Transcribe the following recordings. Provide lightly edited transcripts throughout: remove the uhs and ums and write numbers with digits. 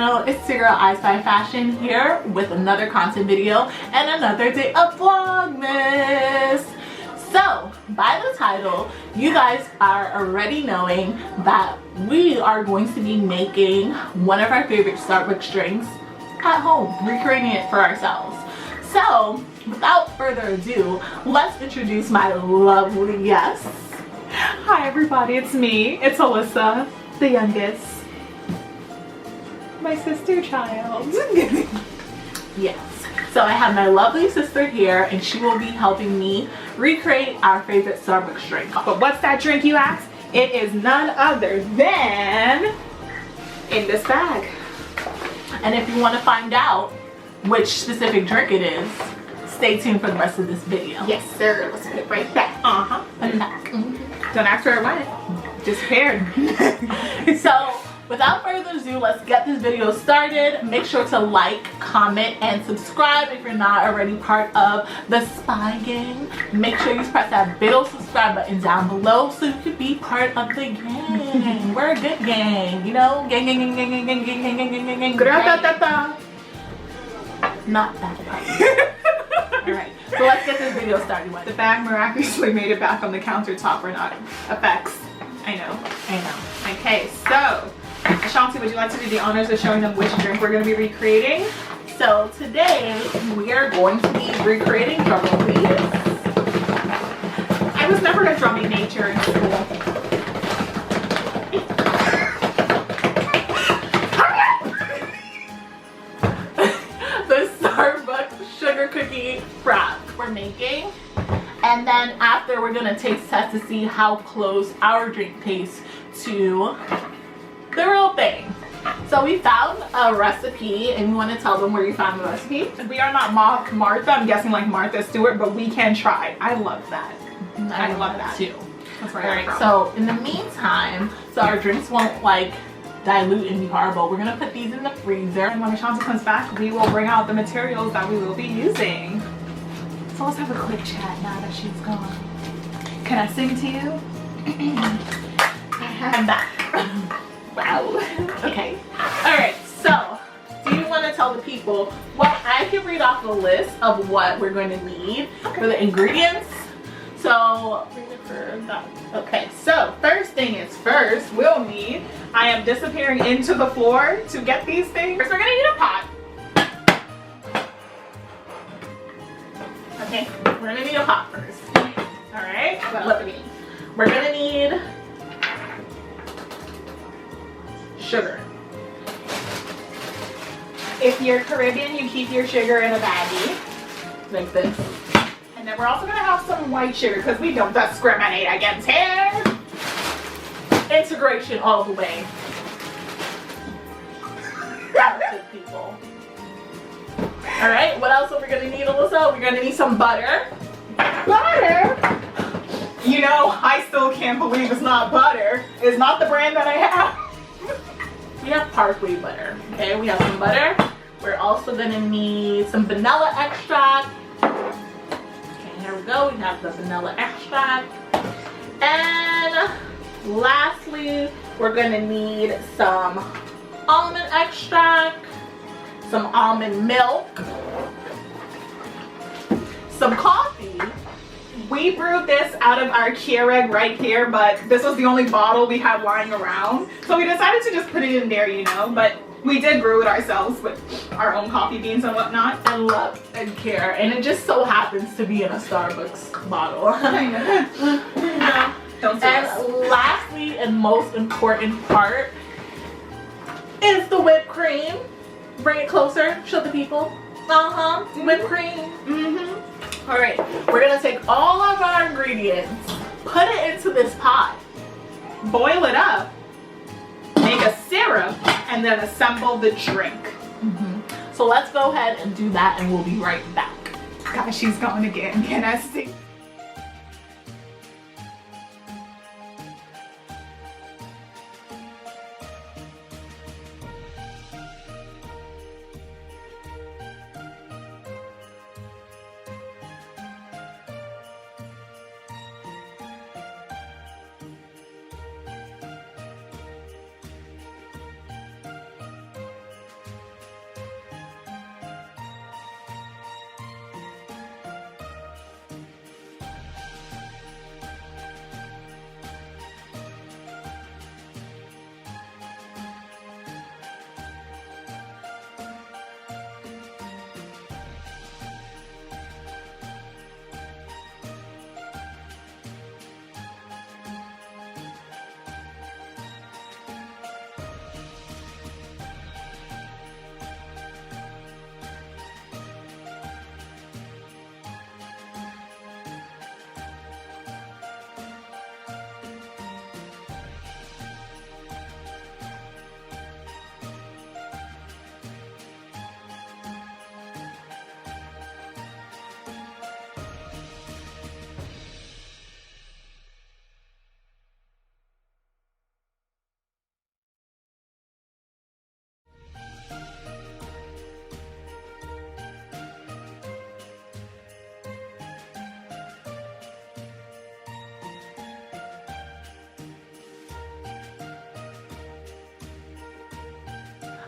channel. It's your girl I Spy Fashion here with another content video and another day of Vlogmas. So by the title, you guys are already knowing that we are going to be making one of our favorite Starbucks drinks at home, recreating it for ourselves. So without further ado, let's introduce my lovely guests. Hi everybody, it's me. It's Alyssa, the youngest. My sister child. Yes. So I have my lovely sister here and she will be helping me recreate our favorite Starbucks drink. But what's that drink, you ask? It is none other than in this bag. And if you want to find out which specific drink it is, stay tuned for the rest of this video. Yes sir, let's put it right back. And back. Don't ask where it went. Disappeared. So without further ado, let's get this video started. Make sure to like, comment, and subscribe if you're not already part of the Spy Gang. Make sure you press that big old subscribe button down below so you can be part of the gang. We're a good gang, you know? Gang, gang, gang, gang, gang, gang, gang, gang, gang, gang, gang, gang. Not that part. Alright, so let's get this video started with. The bag miraculously made it back on the countertop or not. Effects. I know. Okay, so Ashantie, would you like to do the honors of showing them which drink we're going to be recreating? So today we are going to be recreating, drum roll please. I was never a drumming nature in school. The Starbucks sugar cookie frap we're making. And then after we're going to taste test to see how close our drink tastes to the real thing. So we found a recipe and we want to tell them where you found the recipe. We are not Martha, I'm guessing like Martha Stewart, but we can try. I love that. I love that too. That's where Alright, so in the meantime, so our drinks won't like dilute and be horrible, we're gonna put these in the freezer. And when Ashantie comes back, we will bring out the materials that we will be using. So let's have a quick chat now that she's gone. Can I sing to you? I'm back. Wow. Okay. Alright, so do you want to tell the people what I can read off the list of what we're going to need for the ingredients? So okay, so first thing is first, we'll need, I am disappearing into the floor to get these things. First, we're gonna need a pot. okay, we're gonna need a pot first. Alright, what else do we need? We're gonna need sugar. If you're Caribbean, you keep your sugar in a baggie. Like this. And then we're also gonna have some white sugar because we don't discriminate against hair. Integration all the way. Talented people. Alright, what else are we gonna need, Alyssa? We're gonna need some butter. Butter? You know, I still can't believe it's not butter. It's not the brand that I have. We have Parkway butter. Okay, we have some butter. We're also gonna need some vanilla extract. Okay, here we go. We have the vanilla extract. And lastly, we're gonna need some almond extract, some almond milk, some coffee. We brewed this out of our Keurig right here, but this was the only bottle we had lying around. So we decided to just put it in there, you know, but we did brew it ourselves with our own coffee beans and whatnot. And love and care. And it just so happens to be in a Starbucks bottle. Don't And lastly and most important part is the whipped cream. Bring it closer, show the people. Whipped cream. Alright, we're gonna take all of our ingredients, put it into this pot, boil it up, make a syrup, and then assemble the drink. So let's go ahead and do that and we'll be right back. Gosh, she's gone again. Can I see?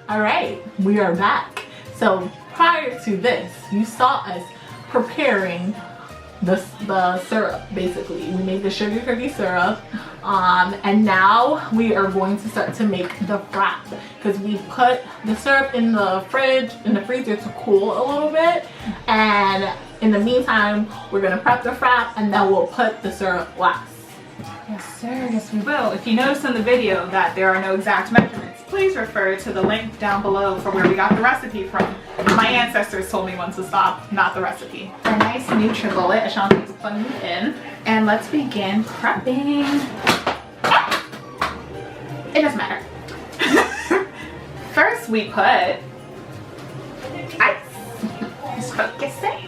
All right, we are back. So prior to this, you saw us preparing the syrup. Basically, we made the sugar cookie syrup, and now we are going to start to make the frap, because we put the syrup in the freezer to cool a little bit, and in the meantime we're gonna prep the frap, and then we'll put the syrup last. Yes sir, yes we will. If you notice in the video that there are no exact measurements, please refer to the link down below for where we got the recipe from. My ancestors told me when to stop, not the recipe. A nice NutriBullet, Ashanti's putting it in. And let's begin prepping. It doesn't matter. First we put ice. Just focus it.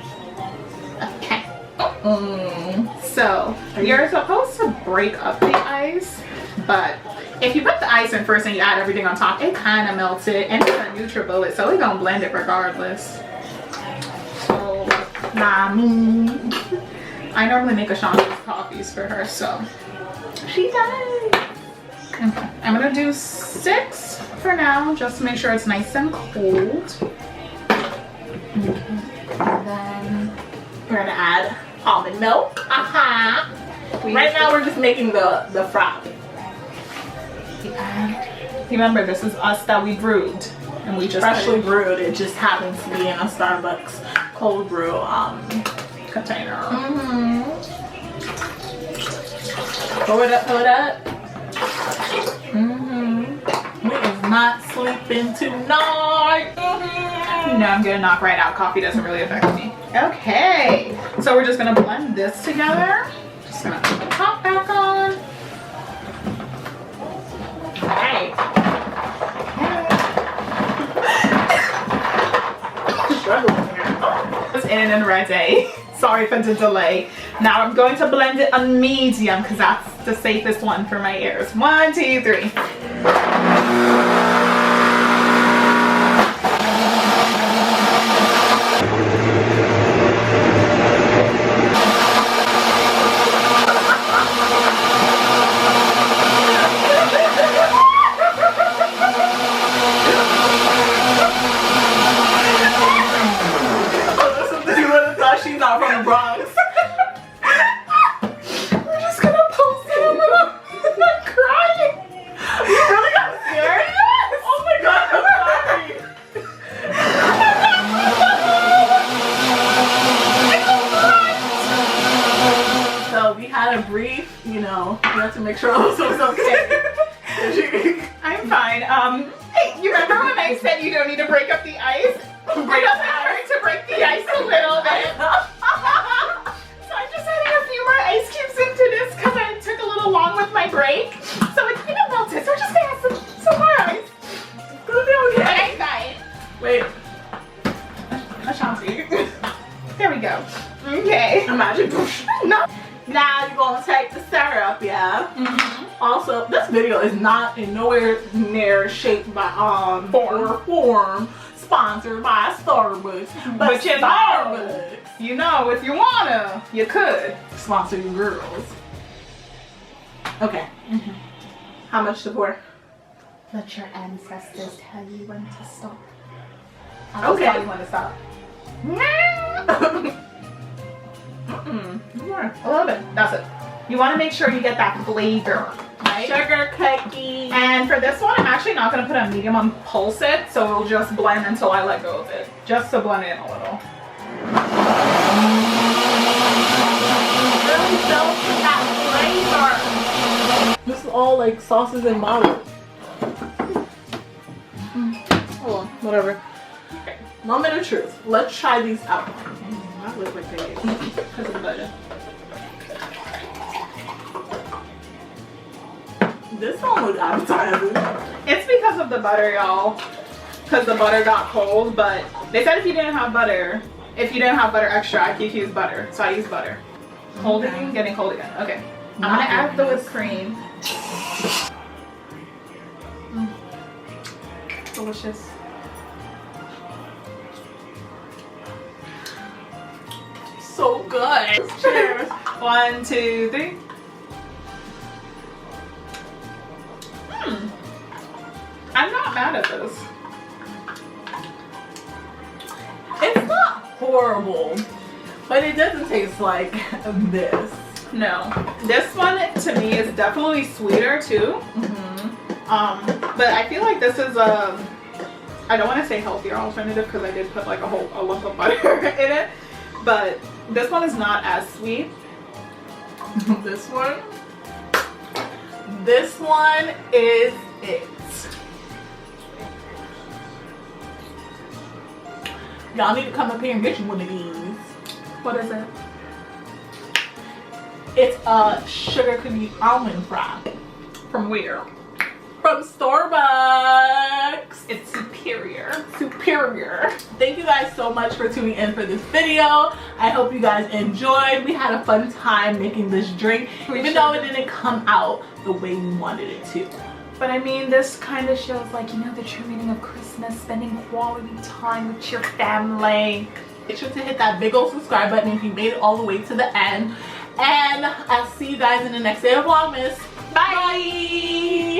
Okay. So you're supposed to break up the ice, but if you put the ice in first and you add everything on top, it kind of melts it, and it's a NutriBullet, so we're gonna blend it regardless. So I normally make Ashanti's coffees for her, so she does. Okay. I'm gonna do 6 for now, just to make sure it's nice and cold. And then we're gonna add almond milk. Right now we're just making the frap. And remember, this is us that we brewed, and we just freshly brewed. It just happens to be in a Starbucks cold brew container. Pull it up, pull it up. We is not sleeping tonight. No, I'm gonna knock right out. Coffee doesn't really affect me. Okay, so we're just gonna blend this together. Just gonna put the top back on. Hey. It's in and ready. Sorry for the delay. Now I'm going to blend it on medium because that's the safest one for my ears. 1, 2, 3. She's not from the Bronx. We're just gonna post it a little. I'm crying. You really got scared? Yes. Oh my god, I'm sorry. So we had a brief, you know, we have to make sure also was okay. I'm fine. Hey, you remember when I said you don't need to break up the ice? It doesn't hurt to break the ice a little bit. So I'm just adding a few more ice cubes into this because I took a little long with my break. So it's kind of melted. So we're just gonna add some more ice. It's gonna be okay. Okay, fine. Wait. Ashantie. There we go. Okay. Imagine. No. Now you're gonna take the syrup, yeah. Also, this video is not in nowhere near shaped by form sponsored by Starbucks, but you Starbucks, you know, if you wanna, you could sponsor you girls. Okay. How much to pour? let your ancestors tell you when to stop. I'll tell you when to stop. More. A little bit. That's it. You want to make sure you get that flavor, right? Sugar cookie. And for this one, I'm actually not going to put a medium on pulse it, so it'll just blend until I let go of it, just to blend it in a little. Really built that flavor. This is all like sauces and bottles. Hold on, whatever. Okay, moment of truth. Let's try these out. That looks like they because of the butter. This don't look appetizing. It's because of the butter, y'all. Because the butter got cold, but they said if you didn't have butter extra, I could use butter. So I use butter. Cold again, getting cold again. Okay. I'm gonna add the whipped cream. Delicious. So good. Cheers. 1, 2, 3. I'm not mad at this. horrible. But it doesn't taste like this. No. This one to me is definitely sweeter too. But I feel like this is a, I don't want to say healthier alternative because I did put like a lump of butter in it. But this one is not as sweet. This one is it. Y'all need to come up here and get you one of these. What is it? It's a sugar cookie almond fry. From where? From Starbucks. It's superior. Superior. Thank you guys so much for tuning in for this video. I hope you guys enjoyed. We had a fun time making this drink, even though it didn't come out the way we wanted it to. But I mean, this kind of shows like, you know, the true meaning of Christmas, spending quality time with your family. Make sure to hit that big old subscribe button if you made it all the way to the end. And I'll see you guys in the next day of Vlogmas. Bye!